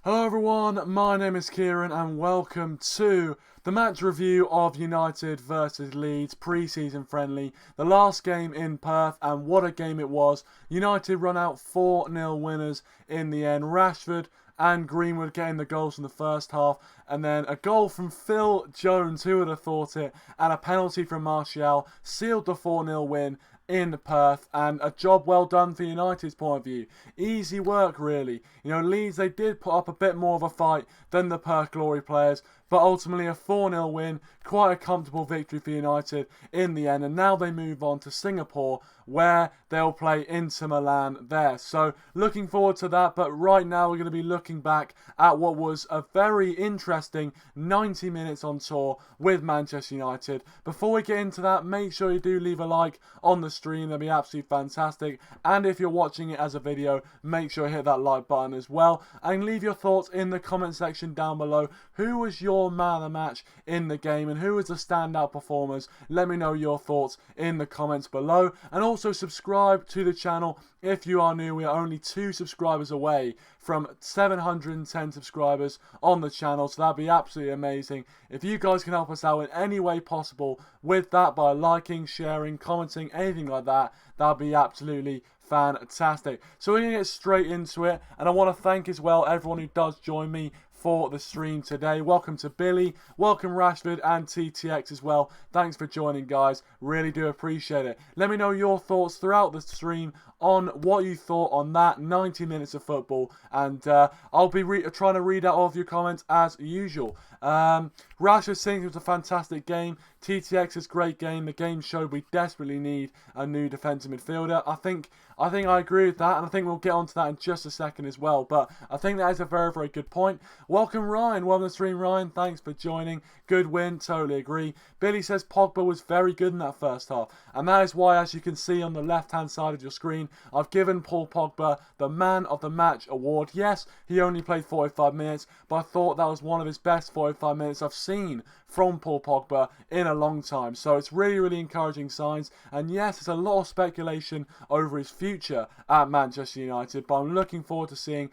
Hello everyone, my name is Kieran and welcome to the match review of United versus Leeds pre-season friendly. The last game in Perth, and what a game it was. United run out 4-0 winners in the end. Rashford and Greenwood getting the goals in the first half, and then a goal from Phil Jones, who would have thought it, and a penalty from Martial sealed the 4-0 win in Perth, and a job well done for United's point of view. Easy work, really. You know, Leeds, they did put up a bit more of a fight than the Perth Glory players, but ultimately a 4-0 win, quite a comfortable victory for United in the end, and now they move on to Singapore, where they'll play Inter Milan there. So looking forward to that, but right now we're going to be looking back at what was a very interesting 90 minutes on tour with Manchester United. Before we get into that, make sure you do leave a like on the stream, that'd be absolutely fantastic, and if you're watching it as a video, make sure you hit that like button as well, and leave your thoughts in the comment section down below. Who was your man of the match in the game, and who was the standout performers? Let me know your thoughts in the comments below, and also subscribe to the channel if you are new. We are only 2 subscribers away from 710 subscribers on the channel, so that'd be absolutely amazing. If you guys can help us out in any way possible with that, by liking, sharing, commenting, anything like that, that'd be absolutely fantastic. So we're going to get straight into it, and I want to thank as well everyone who does join me for the stream today. Welcome to Billy, welcome Rashford and TTX as well. Thanks for joining, guys. Really do appreciate it. Let me know your thoughts throughout the stream on what you thought on that 90 minutes of football, and I'll be trying to read out all of your comments as usual. Rashford thinks it was a fantastic game. TTX's great game. The game showed we desperately need a new defensive midfielder. I think I agree with that, and I think we'll get onto that in just a second as well. But I think that is a very, very good point. Welcome, Ryan. Welcome to the stream, Ryan. Thanks for joining. Good win. Totally agree. Billy says Pogba was very good in that first half, and that is why, as you can see on the left-hand side of your screen, I've given Paul Pogba the Man of the Match award. Yes, he only played 45 minutes, but I thought that was one of his best 45 minutes I've seen from Paul Pogba in a long time. So it's really, really encouraging signs. And yes, there's a lot of speculation over his future at Manchester United, but I'm looking forward to seeing,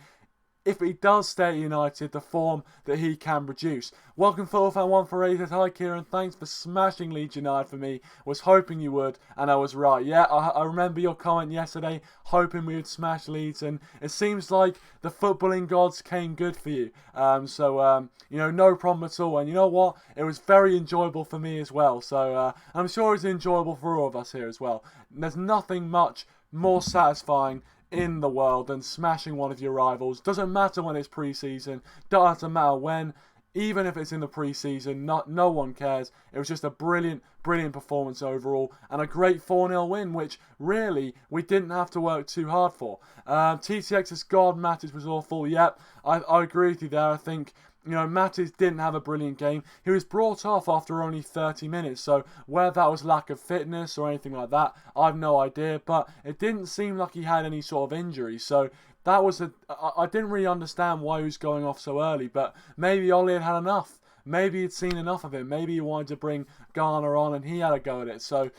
if he does stay at United, the form that he can produce. Welcome, FootballFan148. Hi, Kieran. Thanks for smashing Leeds United for me. Was hoping you would, and I was right. Yeah, I remember your comment yesterday, hoping we would smash Leeds, and it seems like the footballing gods came good for you. You know, no problem at all. And you know what? It was very enjoyable for me as well. So I'm sure it's enjoyable for all of us here as well. There's nothing much more satisfying in the world than smashing one of your rivals. Doesn't matter when it's pre-season, doesn't matter when, even if it's in the pre-season, no one cares. It was just a brilliant performance overall, and a great 4-0 win, which really we didn't have to work too hard for. TTX's God, Matic was awful. Yep, I agree with you there. I think, you know, Matic didn't have a brilliant game. He was brought off after only 30 minutes, so whether that was lack of fitness or anything like that, I've no idea, but it didn't seem like he had any sort of injury, so that was I didn't really understand why he was going off so early, but maybe Ole had enough. Maybe he'd seen enough of him. Maybe he wanted to bring Garner on and he had a go at it, so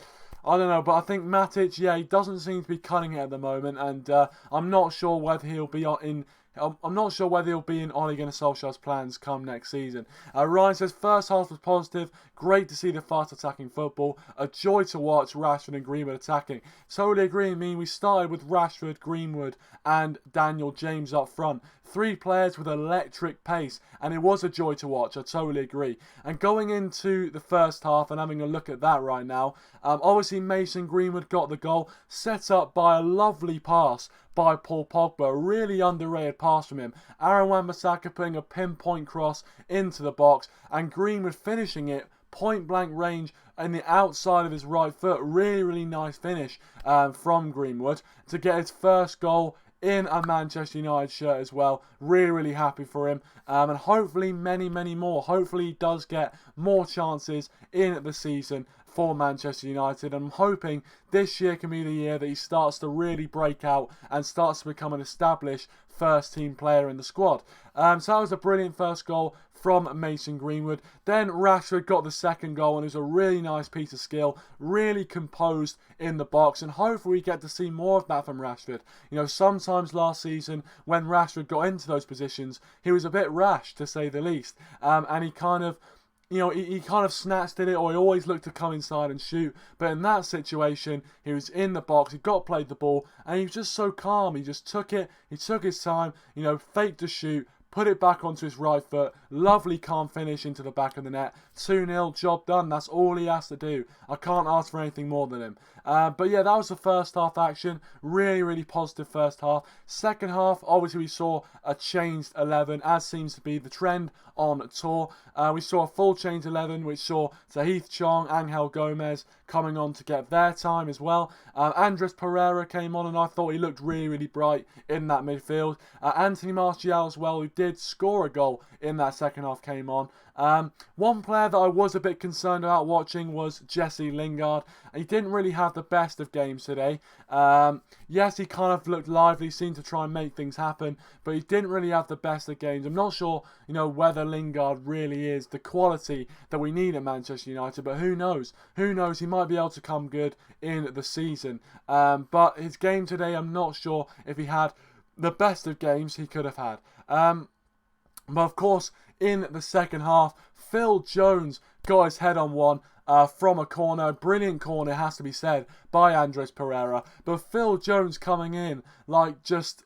I don't know, but I think Matic, yeah, he doesn't seem to be cutting it at the moment, and I'm not sure whether he'll be in Ole Gunnar Solskjaer's plans come next season. Ryan says, first half was positive. Great to see the fast attacking football. A joy to watch Rashford and Greenwood attacking. Totally agree. I mean, we started with Rashford, Greenwood and Daniel James up front. 3 players with electric pace, and it was a joy to watch. I totally agree. And going into the first half and having a look at that right now, obviously Mason Greenwood got the goal, set up by a lovely pass by Paul Pogba. A really underrated pass from him. Aaron Wan-Bissaka putting a pinpoint cross into the box, and Greenwood finishing it point blank range in the outside of his right foot. Really, really nice finish from Greenwood to get his first goal in a Manchester United shirt as well. Really, really happy for him. And hopefully many, many more. Hopefully he does get more chances in the season for Manchester United. I'm hoping this year can be the year that he starts to really break out and starts to become an established first team player in the squad. So that was a brilliant first goal from Mason Greenwood. Then Rashford got the second goal, and it was a really nice piece of skill, really composed in the box, and hopefully we get to see more of that from Rashford. You know, sometimes last season when Rashford got into those positions, he was a bit rash, to say the least, and he kind of, you know, he kind of snatched at it, or he always looked to come inside and shoot. But in that situation, he was in the box, he got played the ball, and he was just so calm. He just took it, he took his time, you know, faked the shoot, put it back onto his right foot. Lovely calm finish into the back of the net. 2-0, job done. That's all he has to do. I can't ask for anything more than him. But yeah, that was the first half action. Really, really positive first half. Second half, obviously we saw a changed 11, as seems to be the trend on tour. We saw a full changed 11, which saw Tahith Chong, Angel Gomes coming on to get their time as well. Anderas Pereira came on, and I thought he looked really, really bright in that midfield. Anthony Martial as well, who did score a goal in that second half, came on. One player that I was a bit concerned about watching was Jesse Lingard. He didn't really have the best of games today. Yes, he kind of looked lively, seemed to try and make things happen, but he didn't really have the best of games. I'm not sure, you know, whether Lingard really is the quality that we need at Manchester United, but who knows? Who knows? He might be able to come good in the season. But his game today, I'm not sure if he had the best of games he could have had. But of course, in the second half, Phil Jones got his head on one from a corner. Brilliant corner, has to be said, by Anderas Pereira. But Phil Jones coming in, like, just,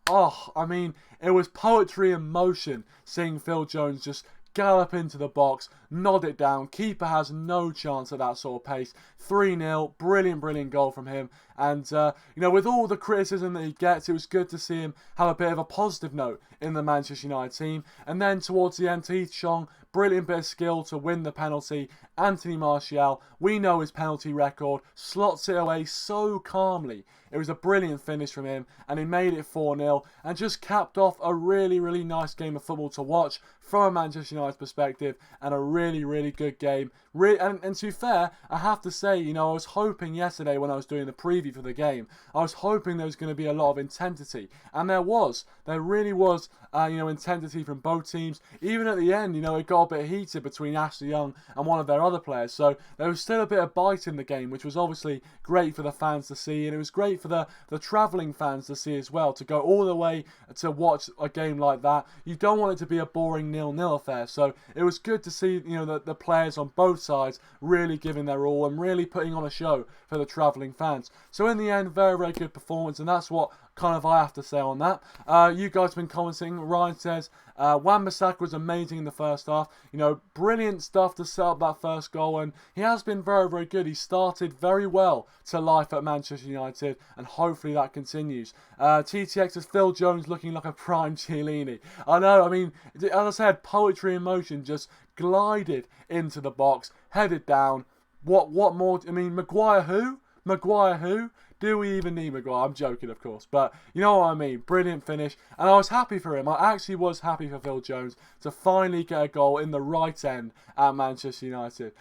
oh, I mean, it was poetry in motion seeing Phil Jones just gallop into the box, nod it down. Keeper has no chance at that sort of pace. 3-0, brilliant goal from him. And, you know, with all the criticism that he gets, it was good to see him have a bit of a positive note in the Manchester United team. And then towards the end, Tahith Chong, brilliant bit of skill to win the penalty. Anthony Martial, we know his penalty record, slots it away so calmly. It was a brilliant finish from him, and he made it 4-0 and just capped off a really, really nice game of football to watch from a Manchester United perspective, and a really, really good game. And to be fair, I have to say, you know, I was hoping yesterday when I was doing the preview for the game, I was hoping there was going to be a lot of intensity, and there was. There really was, you know, intensity from both teams. Even at the end, you know, it got a bit heated between Ashley Young and one of their other players, so there was still a bit of bite in the game, which was obviously great for the fans to see, and it was great for the travelling fans to see as well, to go all the way to watch a game like that. You don't want it to be a boring 0-0 affair, so it was good to see, you know, the players on both sides really giving their all and really putting on a show for the travelling fans. So in the end, very, very good performance, and that's what kind of I have to say on that. You guys have been commenting. Ryan says Wan-Bissaka was amazing in the first half. You know, brilliant stuff to set up that first goal, and he has been very, very good. He started very well to life at Manchester United, and hopefully that continues. TTX says Phil Jones looking like a prime Chiellini. I know, I mean, as I said, poetry in motion, just glided into the box, headed down. What more? I mean, Maguire who? Maguire who? Do we even need Maguire? I'm joking, of course. But you know what I mean. Brilliant finish. And I was happy for him. I actually was happy for Phil Jones to finally get a goal in the right end at Manchester United.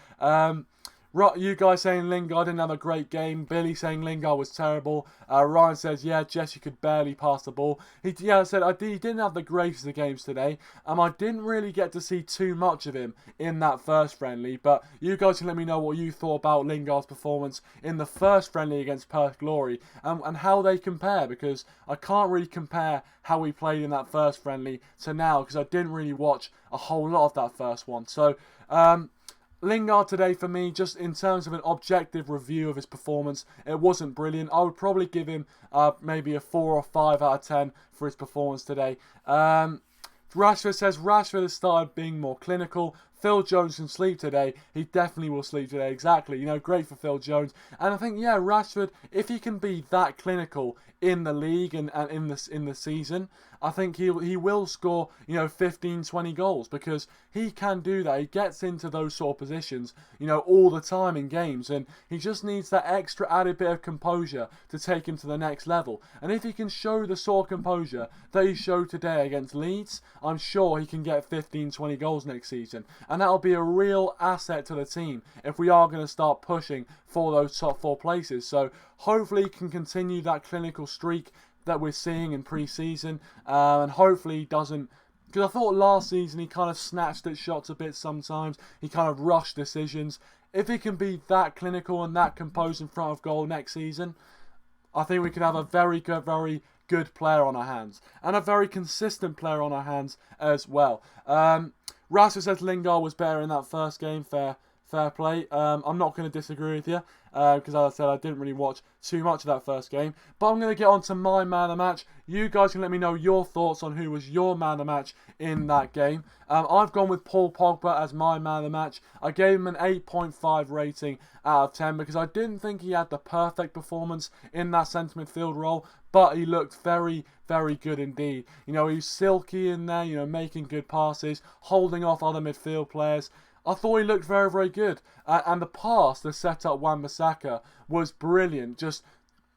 You guys saying Lingard didn't have a great game. Billy saying Lingard was terrible. Ryan says, yeah, Jesse could barely pass the ball. He didn't have the greatest of games today. I didn't really get to see too much of him in that first friendly. But you guys can let me know what you thought about Lingard's performance in the first friendly against Perth Glory. And how they compare. Because I can't really compare how we played in that first friendly to now. Because I didn't really watch a whole lot of that first one. So, Lingard today, for me, just in terms of an objective review of his performance, it wasn't brilliant. I would probably give him maybe a 4 or 5 out of 10 for his performance today. Rashford says Rashford has started being more clinical. Phil Jones can sleep today. He definitely will sleep today. Exactly. You know, great for Phil Jones. And I think, yeah, Rashford, if he can be that clinical in the league and in the season, I think he will score, you know, 15, 20 goals, because he can do that. He gets into those sort of positions, you know, all the time in games, and he just needs that extra added bit of composure to take him to the next level. And if he can show the sort of composure that he showed today against Leeds, I'm sure he can get 15, 20 goals next season. and that'll be a real asset to the team if we are going to start pushing for those top 4 places. So hopefully he can continue that clinical streak that we're seeing in pre-season, and hopefully he doesn't, because I thought last season he kind of snatched at shots a bit sometimes, he kind of rushed decisions. If he can be that clinical and that composed in front of goal next season, I think we could have a very good player on our hands, and a very consistent player on our hands as well. Rashford says Lingard was better in that first game. Fair play. I'm not going to disagree with you, because as I said, I didn't really watch too much of that first game. But I'm going to get on to my man of the match. You guys can let me know your thoughts on who was your man of the match in that game. I've gone with Paul Pogba as my man of the match. I gave him an 8.5 rating out of 10 because I didn't think he had the perfect performance in that centre midfield role, but he looked very good indeed. You know, he's silky in there, you know, making good passes, holding off other midfield players. I thought he looked very good. And the pass that set up Wan-Bissaka was brilliant.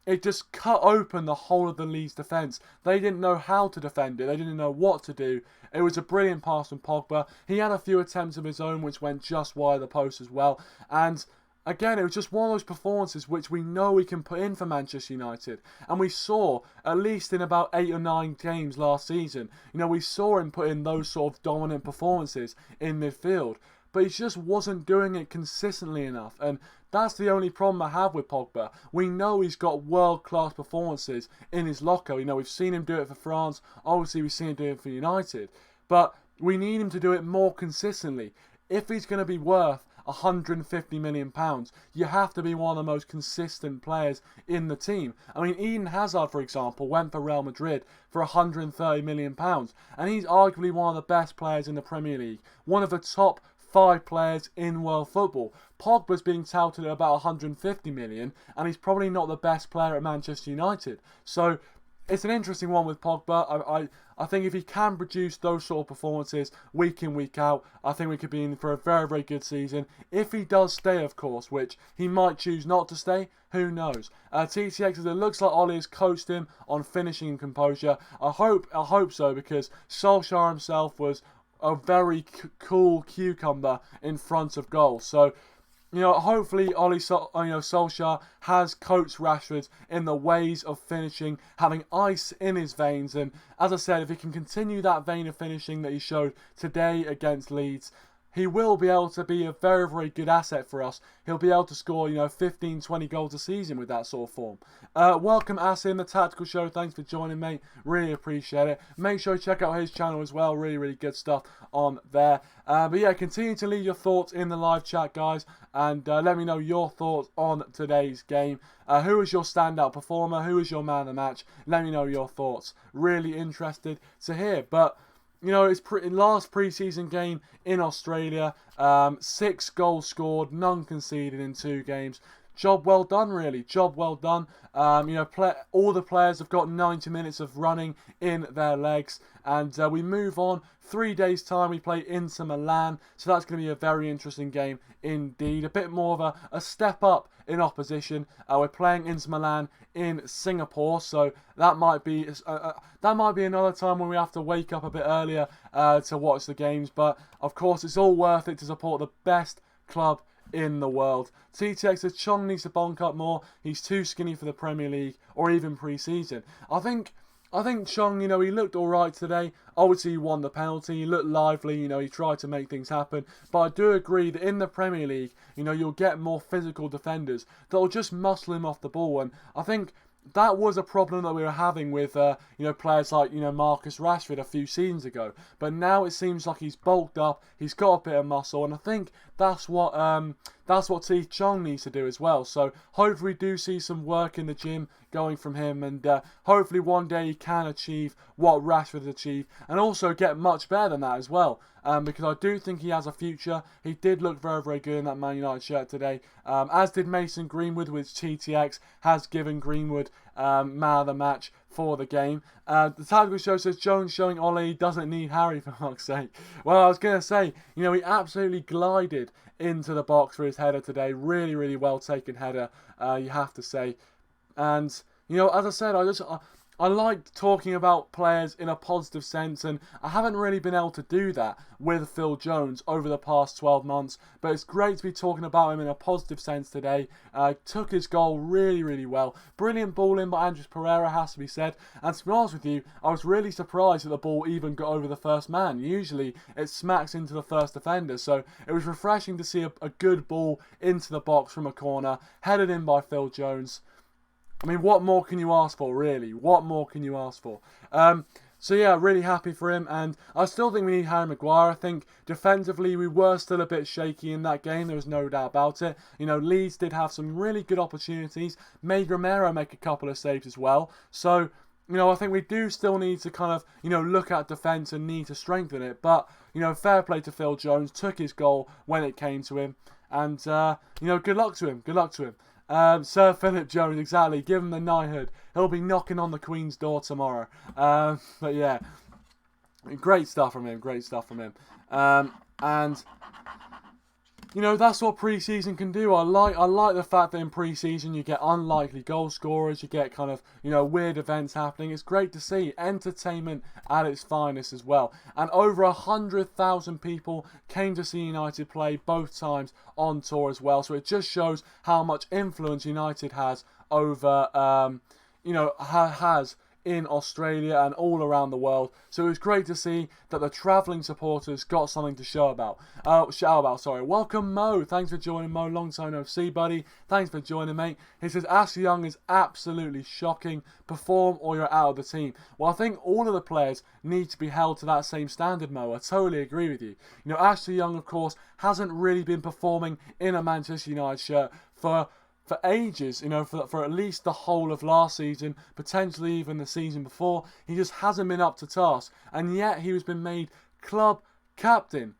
It just cut open the whole of the Leeds defence. They didn't know how to defend it. They didn't know what to do. It was a brilliant pass from Pogba. He had a few attempts of his own which went just wide of the post as well. And again, it was just one of those performances which we know we can put in for Manchester United. And we saw, at least in about 8 or 9 games last season, you know, we saw him put in those sort of dominant performances in midfield. But he just wasn't doing it consistently enough. And that's the only problem I have with Pogba. We know he's got world-class performances in his locker. You know, we've seen him do it for France. Obviously, we've seen him do it for United. But we need him to do it more consistently. If he's going to be worth £150 million, you have to be one of the most consistent players in the team. I mean, Eden Hazard, for example, went for Real Madrid for £130 million. And he's arguably one of the best players in the Premier League. One of the top 5 players in world football. Pogba's being touted at about 150 million, and he's probably not the best player at Manchester United. So it's an interesting one with Pogba. I think if he can produce those sort of performances week in, week out, I think we could be in for a very good season. If he does stay, of course, which he might choose not to stay, who knows? TTX says it looks like Ole has coached him on finishing and composure. I hope so, because Solskjaer himself was a very cool cucumber in front of goal. So, you know, hopefully Solskjaer has coached Rashford in the ways of finishing, having ice in his veins. And as I said, if he can continue that vein of finishing that he showed today against Leeds, he will be able to be a very good asset for us. He'll be able to score, you know, 15, 20 goals a season with that sort of form. Welcome, Asim, the Tactical Show. Thanks for joining, mate. Really appreciate it. Make sure you check out his channel as well. Really good stuff on there. But yeah, continue to leave your thoughts in the live chat, guys. And let me know your thoughts on today's game. Who was your standout performer? Who was your man of the match? Let me know your thoughts. Really interested to hear. But you know, it's last pre-season game in Australia. 6 goals scored, none conceded in 2 games. Job well done, really. Job well done. You know, all the players have got 90 minutes of running in their legs. And we move on. 3 days' time, we play Inter Milan. So that's going to be a very interesting game indeed. A bit more of a step up in opposition. We're playing Inter Milan in Singapore. So that might be another time when we have to wake up a bit earlier to watch the games. But, of course, it's all worth it to support the best club in the world. TTX says Chong needs to bulk up more. He's too skinny for the Premier League or even pre-season. I think Chong, you know, he looked alright today. Obviously, he won the penalty. He looked lively. You know, he tried to make things happen. But I do agree that in the Premier League, you know, you'll get more physical defenders that'll just muscle him off the ball. And I think that was a problem that we were having with, you know, players like, you know, Marcus Rashford a few seasons ago. But now it seems like he's bulked up. He's got a bit of muscle, and I think that's what Tahith Chong needs to do as well. So hopefully we do see some work in the gym going from him, and hopefully one day he can achieve what Rashford achieved, and also get much better than that as well. Because I do think he has a future. He did look very good in that Man United shirt today, as did Mason Greenwood, which TTX has given Greenwood man of the match for the game. The Tactical Show says Jones showing Ole doesn't need Harry, for fuck's sake. Well, I was going to say, you know, he absolutely glided into the box for his header today. Really well taken header, you have to say. And, you know, as I said, I like talking about players in a positive sense, and I haven't really been able to do that with Phil Jones over the past 12 months, but it's great to be talking about him in a positive sense today. Took his goal really, really well. Brilliant ball in by Anderas Pereira, has to be said, and to be honest with you, I was really surprised that the ball even got over the first man. Usually it smacks into the first defender, so it was refreshing to see a good ball into the box from a corner, headed in by Phil Jones. I mean, what more can you ask for, really? What more can you ask for? So yeah, really happy for him, and I still think we need Harry Maguire. I think defensively we were still a bit shaky in that game, there was no doubt about it. You know, Leeds did have some really good opportunities, made Romero make a couple of saves as well, so, you know, I think we do still need to kind of, you know, look at defence and need to strengthen it, but, you know, fair play to Phil Jones, took his goal when it came to him, and, you know, good luck to him, good luck to him. Sir Philip Jones, exactly. Give him the knighthood. He'll be knocking on the Queen's door tomorrow. But yeah, great stuff from him. Great stuff from him. And you know, that's what pre-season can do. I like the fact that in pre-season you get unlikely goal scorers, you get kind of, you know, weird events happening. It's great to see. Entertainment at its finest as well. And over 100,000 people came to see United play both times on tour as well. So it just shows how much influence United has over, you know, has in Australia and all around the world. So it was great to see that the travelling supporters got something to shout about. Welcome Mo. Thanks for joining, Mo. Long time no see, buddy. Thanks for joining, mate. He says Ashley Young is absolutely shocking. Perform or you're out of the team. Well, I think all of the players need to be held to that same standard, Mo. I totally agree with you. You know, Ashley Young, of course, hasn't really been performing in a Manchester United shirt for ages, you know, for at least the whole of last season, potentially even the season before. He just hasn't been up to task, and yet he has been made club captain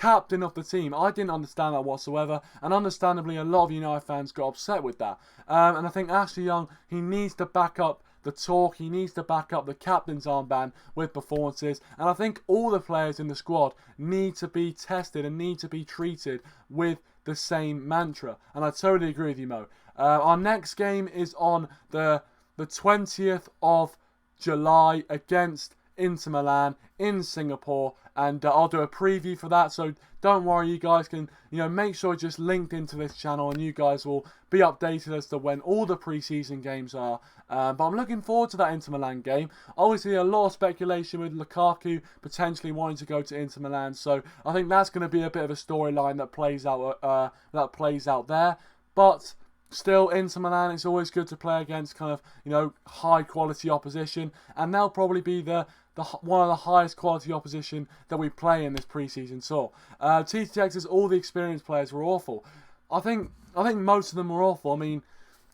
of the team. I didn't understand that whatsoever, and understandably a lot of United fans got upset with that. And I think Ashley Young, he needs to back up the talk, he needs to back up the captain's armband with performances, and I think all the players in the squad need to be tested and need to be treated with the same mantra, and I totally agree with you, Mo. Our next game is on the 20th of July against Inter Milan in Singapore, and I'll do a preview for that, so don't worry, you guys can, you know, make sure you're just linked into this channel and you guys will be updated as to when all the pre-season games are. But I'm looking forward to that Inter Milan game. Obviously a lot of speculation with Lukaku potentially wanting to go to Inter Milan, so I think that's going to be a bit of a storyline that plays out there. But still, Inter Milan, it's always good to play against kind of, you know, high quality opposition, and they'll probably be one of the highest quality opposition that we play in this pre-season tour. TTX says all the experienced players were awful. I think most of them were awful. I mean,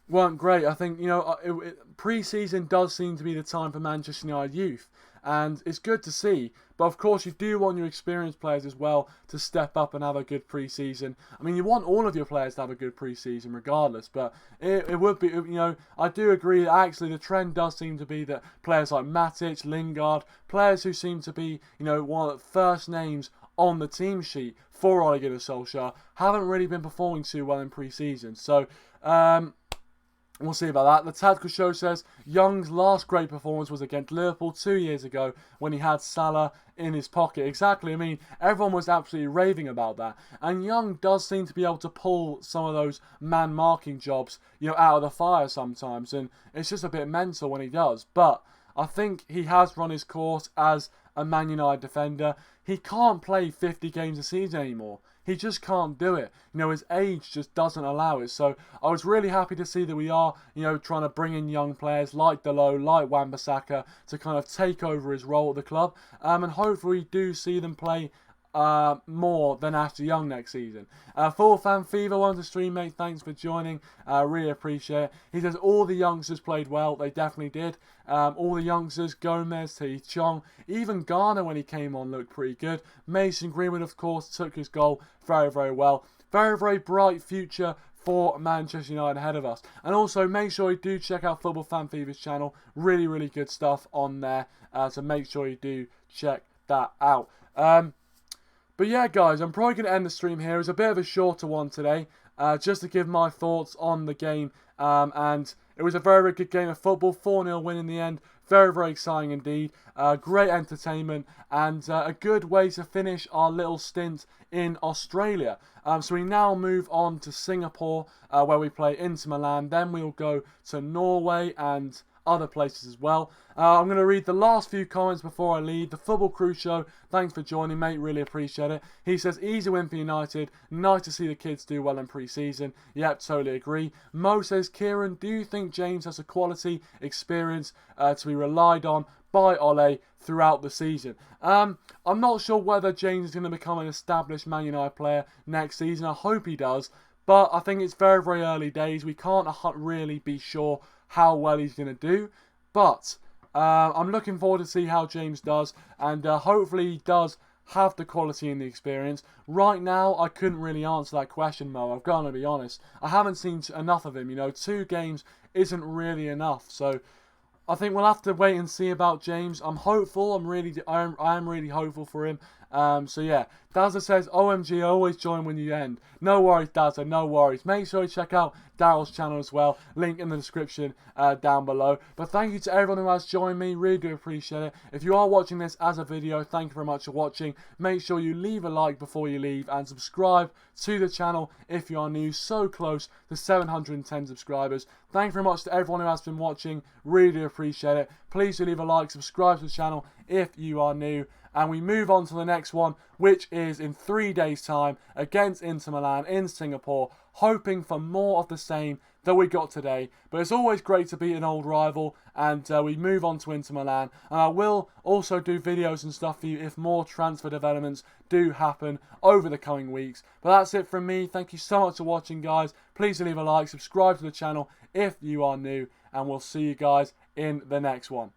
weren't great. I think, you know, pre-season does seem to be the time for Manchester United youth, and it's good to see. But of course, you do want your experienced players as well to step up and have a good pre-season. I mean, you want all of your players to have a good pre-season regardless, but it would be, you know, I do agree that actually the trend does seem to be that players like Matic, Lingard, players who seem to be, you know, one of the first names on the team sheet for Ole Gunnar Solskjaer haven't really been performing too well in pre-season. So, we'll see about that. The Tactical Show says Young's last great performance was against Liverpool 2 years ago when he had Salah in his pocket. Exactly. I mean, everyone was absolutely raving about that. And Young does seem to be able to pull some of those man-marking jobs, you know, out of the fire sometimes. And it's just a bit mental when he does. But I think he has run his course as a Man United defender. He can't play 50 games a season anymore. He just can't do it. You know, his age just doesn't allow it. So I was really happy to see that we are, you know, trying to bring in young players like Delo, like Wan-Bissaka to kind of take over his role at the club. And hopefully we do see them play more than Ashley Young next season. Full Fan Fever wants to stream, mate. Thanks for joining. Really appreciate it. He says all the youngsters played well. They definitely did. All the youngsters, Gomes, Tahith Chong, even Garner when he came on looked pretty good. Mason Greenwood, of course, took his goal very, very well. Very, very bright future for Manchester United ahead of us. And also make sure you do check out Football Fan Fever's channel. Really, really good stuff on there. So make sure you do check that out. But yeah, guys, I'm probably going to end the stream here. It's a bit of a shorter one today, just to give my thoughts on the game. And it was a very, very good game of football. 4-0 win in the end Very, very exciting indeed. Great entertainment and a good way to finish our little stint in Australia. So we now move on to Singapore, where we play Inter Milan. Then we'll go to Norway and other places as well. I'm going to read the last few comments before I leave. The Football Crew Show, thanks for joining, mate. Really appreciate it. He says, easy win for United. Nice to see the kids do well in pre-season. Yep, totally agree. Mo says, Kieran, do you think James has a quality experience to be relied on by Ole throughout the season? I'm not sure whether James is going to become an established Man United player next season. I hope he does. But I think it's very, very early days. We can't really be sure how well he's going to do. But I'm looking forward to see how James does. And hopefully he does have the quality and the experience. Right now, I couldn't really answer that question, Mo. I've got to be honest. I haven't seen enough of him. You know, 2 games isn't really enough. So I think we'll have to wait and see about James. I'm hopeful. I am really hopeful for him. So yeah, Dazza says, OMG, I always join when you end. No worries, Dazza, no worries. Make sure you check out Daryl's channel as well. Link in the description down below. But thank you to everyone who has joined me. Really do appreciate it. If you are watching this as a video, thank you very much for watching. Make sure you leave a like before you leave and subscribe to the channel if you are new. So close to 710 subscribers. Thank you very much to everyone who has been watching. Really do appreciate it. Please do leave a like, subscribe to the channel if you are new. And we move on to the next one, which is in 3 days' time against Inter Milan in Singapore, hoping for more of the same that we got today. But it's always great to beat an old rival, and we move on to Inter Milan. And I will also do videos and stuff for you if more transfer developments do happen over the coming weeks. But that's it from me. Thank you so much for watching, guys. Please leave a like, subscribe to the channel if you are new, and we'll see you guys in the next one.